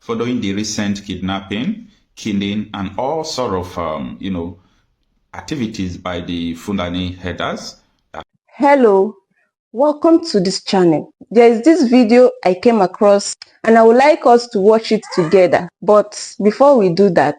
following the recent kidnapping, killing, and all sort of, activities by the Fulani headers. Hello, welcome to this channel. There is this video I came across and I would like us to watch it together. But before we do that,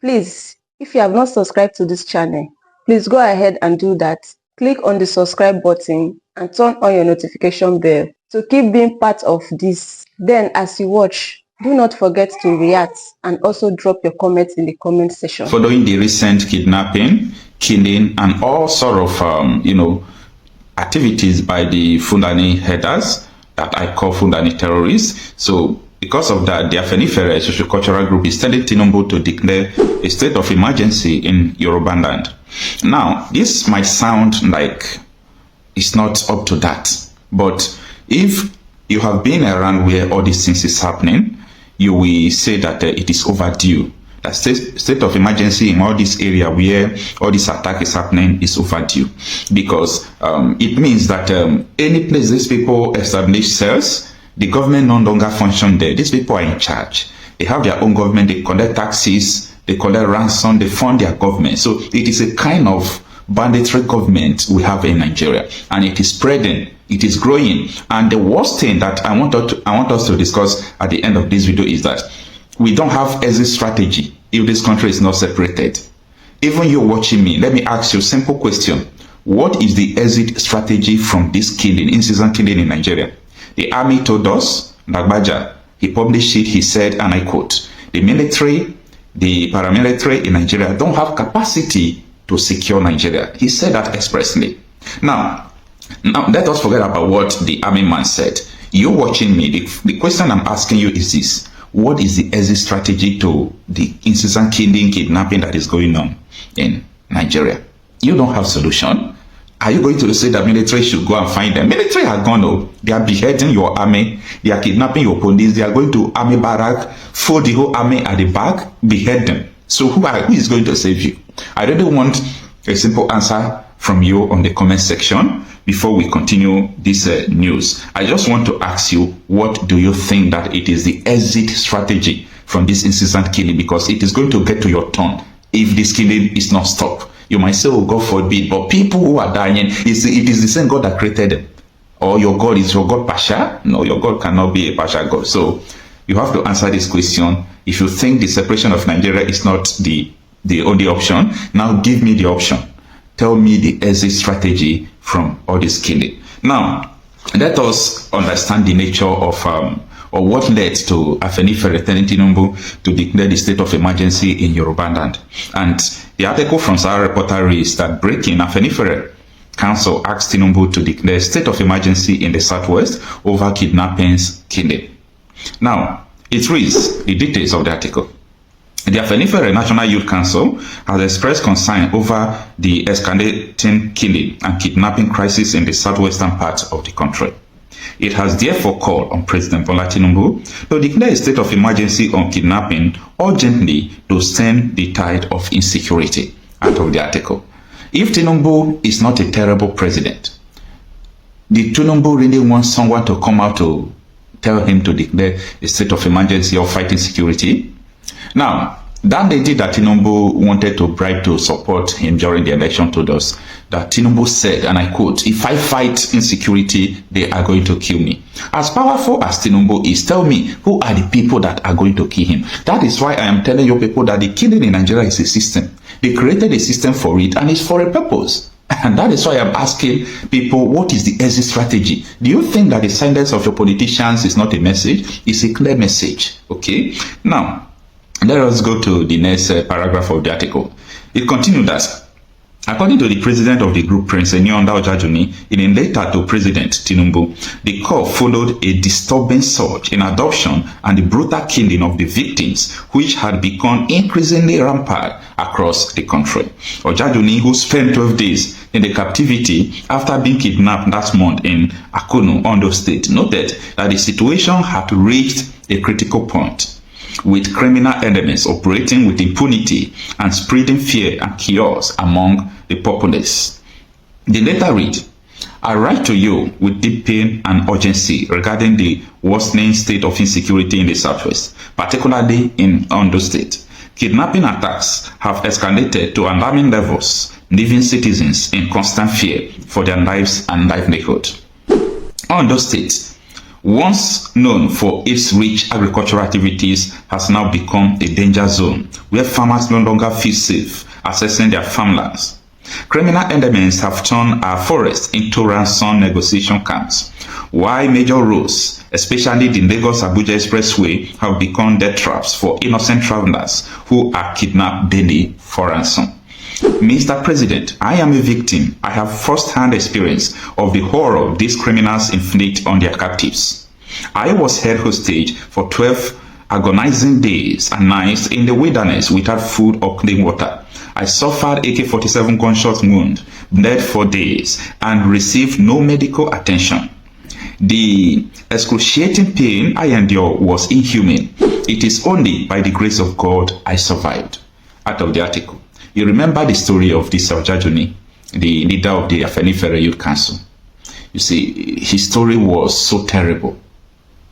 please, if you have not subscribed to this channel, please go ahead and do that. Click on the subscribe button and turn on your notification bell to keep being part of this. Then as you watch, do not forget to react and also drop your comments in the comment section. Following the recent kidnapping, killing, and all sort of, activities by the Fulani headers that I call Fulani terrorists. So because of that, the Afenifere socio-cultural group is telling Tinubu to declare a state of emergency in Yoruba land. Now, this might sound like it's not up to that, but if you have been around where all these things is happening, you will say that it is overdue. That state of emergency in all this area where all this attack is happening is overdue, because it means that any place these people establish cells, the government no longer function there. These people are in charge. They have their own government. They collect taxes, they collect ransom, they fund their government. So it is a kind of banditry government we have in Nigeria, and it is spreading, it is growing. And the worst thing that I want us to discuss at the end of this video is that we don't have exit strategy if this country is not separated. Even you watching me, let me ask you a simple question. What is the exit strategy from this killing, in-season killing in Nigeria? The army told us, Nagbaja, he published it, he said, and I quote, the military, the paramilitary in Nigeria don't have capacity to secure Nigeria. He said that expressly. Now let us forget about what the army man said. You watching me, the question I'm asking you is this. What is the exit strategy to the incessant killing, kidnapping that is going on in Nigeria? You don't have solution. Are you going to say that military should go and find them? Military are gone. Oh, they are beheading your army. They are kidnapping your police. They are going to army barrack, fold the whole army at the back, behead them. So who is going to save you? I really want a simple answer from you on the comment section before we continue this news. I just want to ask you, what do you think that it is the exit strategy from this incessant killing? Because it is going to get to your turn if this killing is not stopped. You might say, oh, God forbid, but people who are dying, it is the same God that created them. Or your God, is your God partial? No, your God cannot be a partial God. So you have to answer this question. If you think the separation of Nigeria is not the only option, now give me the option. Tell me the exit strategy from all this killing. Now, let us understand the nature of or what led to Afenifere telling Tinubu to declare the state of emergency in Yoruba land. And the article from Sahara Reporter reads that breaking, Afenifere Council asked Tinubu to declare state of emergency in the southwest over kidnappings, killing. Now, it reads the details of the article. The Afenifere National Youth Council has expressed concern over the escalating killing and kidnapping crisis in the southwestern part of the country. It has therefore called on President Bola Tinubu to declare a state of emergency on kidnapping urgently to stem the tide of insecurity. Out of the article. If Tinubu is not a terrible president, did Tinubu really want someone to come out to tell him to declare a state of emergency or fight insecurity? Now, that lady that Tinubu wanted to bribe to support him during the election told us that Tinubu said, and I quote, if I fight insecurity, they are going to kill me. As powerful as Tinubu is, tell me, who are the people that are going to kill him? That is why I am telling you people that the killing in Nigeria is a system. They created a system for it, and it's for a purpose. And that is why I'm asking people, what is the exit strategy? Do you think that the silence of your politicians is not a message? It's a clear message, okay? Now, let us go to the next paragraph of the article. It continued that, according to the president of the group, Prince Enionda Ojajuni, in a letter to President Tinubu, the call followed a disturbing surge in adoption and the brutal killing of the victims, which had become increasingly rampant across the country. Ojajuni, who spent 12 days in the captivity after being kidnapped last month in Akunu, Ondo State, noted that the situation had reached a critical point, with criminal elements operating with impunity and spreading fear and chaos among the populace. The letter read, I write to you with deep pain and urgency regarding the worsening state of insecurity in the Southwest, particularly in Ondo State. Kidnapping attacks have escalated to alarming levels, leaving citizens in constant fear for their lives and livelihood. Ondo State, once known for its rich agricultural activities, has now become a danger zone where farmers no longer feel safe accessing their farmlands. Criminal elements have turned our forests into ransom negotiation camps, while major roads, especially the Lagos-Abuja Expressway, have become death traps for innocent travelers who are kidnapped daily for ransom. Mr. President, I am a victim. I have first-hand experience of the horror these criminals inflict on their captives. I was held hostage for 12 agonizing days and nights in the wilderness without food or clean water. I suffered AK-47 gunshot wound, bled for days, and received no medical attention. The excruciating pain I endured was inhuman. It is only by the grace of God I survived. Out of the article. You remember the story of this Ojajuni, the leader of the Afenifere Youth Council. You see, his story was so terrible,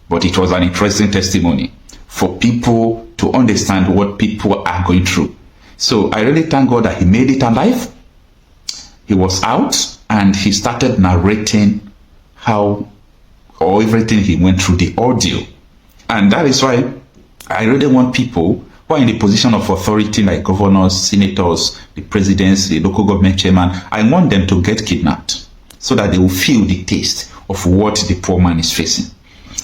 but it was an interesting testimony for people to understand what people are going through. So I really thank God that he made it alive. He was out and he started narrating how or everything he went through, the ordeal. And that is why I really want people who are in the position of authority like governors, senators, the presidents, the local government chairman, I want them to get kidnapped so that they will feel the taste of what the poor man is facing.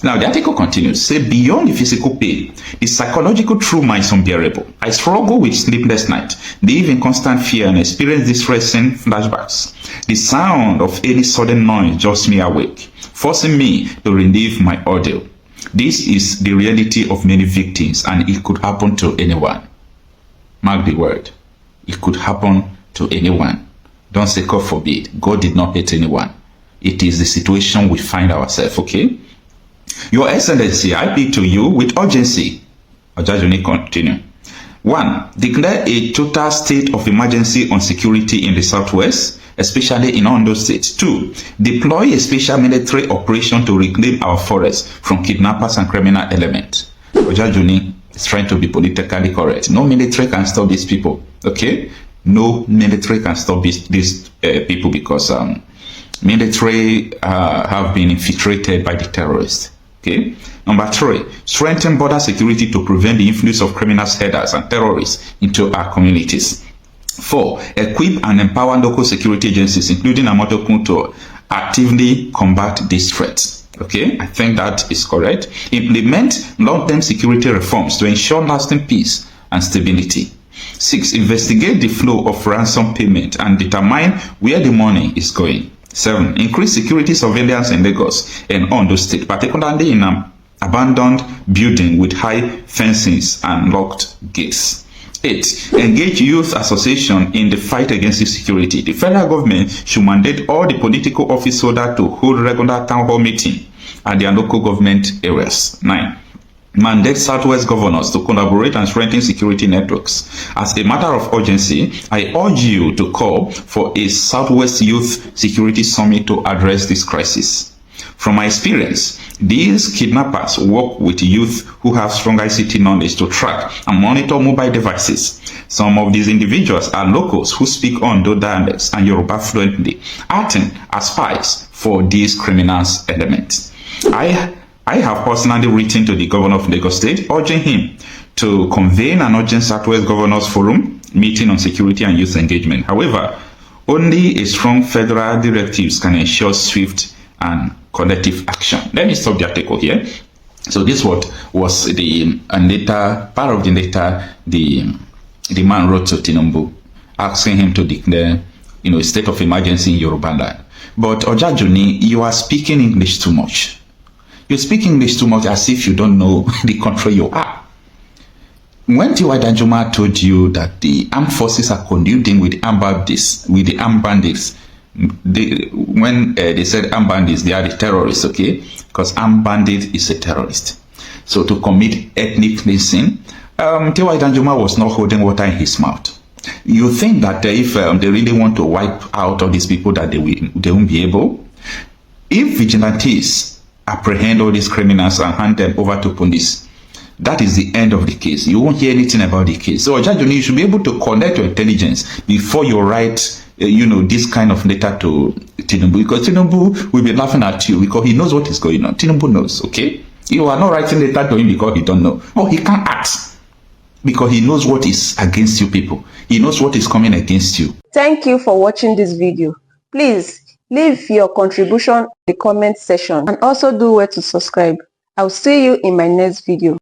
Now, the article continues, say, beyond the physical pain, the psychological trauma is unbearable. I struggle with sleepless night, live in constant fear, and experience distressing flashbacks. The sound of any sudden noise jolts me awake, forcing me to relive my ordeal. This is the reality of many victims, and it could happen to anyone. Mark the word. It could happen to anyone. Don't say God forbid. God did not hate anyone. It is the situation we find ourselves, okay? Your Excellency, I plead to you with urgency. Ojajuni continue. 1. Declare a total state of emergency on security in the Southwest, especially in Ondo State. 2. Deploy a special military operation to reclaim our forests from kidnappers and criminal elements. Ojajuni is trying to be politically correct. No military can stop these people, okay? No military can stop these people because military have been infiltrated by the terrorists. Okay. Number 3, strengthen border security to prevent the influence of criminals, headers, and terrorists into our communities. 4, equip and empower local security agencies, including Amotokun, to actively combat these threats. Okay, I think that is correct. Implement long-term security reforms to ensure lasting peace and stability. 6, investigate the flow of ransom payment and determine where the money is going. 7, increase security surveillance in Lagos and Ondo State, particularly in an abandoned building with high fences and locked gates. 8, engage youth association in the fight against insecurity. The federal government should mandate all the political office holders to hold regular town hall meetings at their local government areas. 9, mandate Southwest governors to collaborate and strengthen security networks. As a matter of urgency, I urge you to call for a Southwest Youth Security Summit to address this crisis. From my experience, these kidnappers work with youth who have strong ICT knowledge to track and monitor mobile devices. Some of these individuals are locals who speak Ondo dialects and Yoruba fluently, acting as spies for these criminals elements. I have personally written to the governor of Lagos State, urging him to convene an urgent Southwest Governors Forum meeting on security and youth engagement. However, only a strong federal directives can ensure swift and collective action. Let me stop the article here. So this was the later part of the letter the man wrote to Tinubu, asking him to declare, a state of emergency in Yoruba land. But Ojajuni, you are speaking English too much. You speak English too much as if you don't know the country you are. When Tiwa Danjuma told you that the armed forces are colluding with the armed bandits, when they said armed bandits, they are the terrorists, okay? Because armed bandit is a terrorist. So to commit ethnic cleansing, Tiwa Danjuma was not holding water in his mouth. You think that if they really want to wipe out all these people, that they won't be able? If vigilantes apprehend all these criminals and hand them over to police, that is the end of the case. You won't hear anything about the case. So, Ojajuni, you should be able to connect your intelligence before you write, this kind of letter to Tinubu. Because Tinubu will be laughing at you because he knows what is going on. Tinubu knows, okay? You are not writing letter to him because he don't know. Oh, he can't act because he knows what is against you people. He knows what is coming against you. Thank you for watching this video. Please leave your contribution in the comment section and also do well to subscribe. I'll see you in my next video.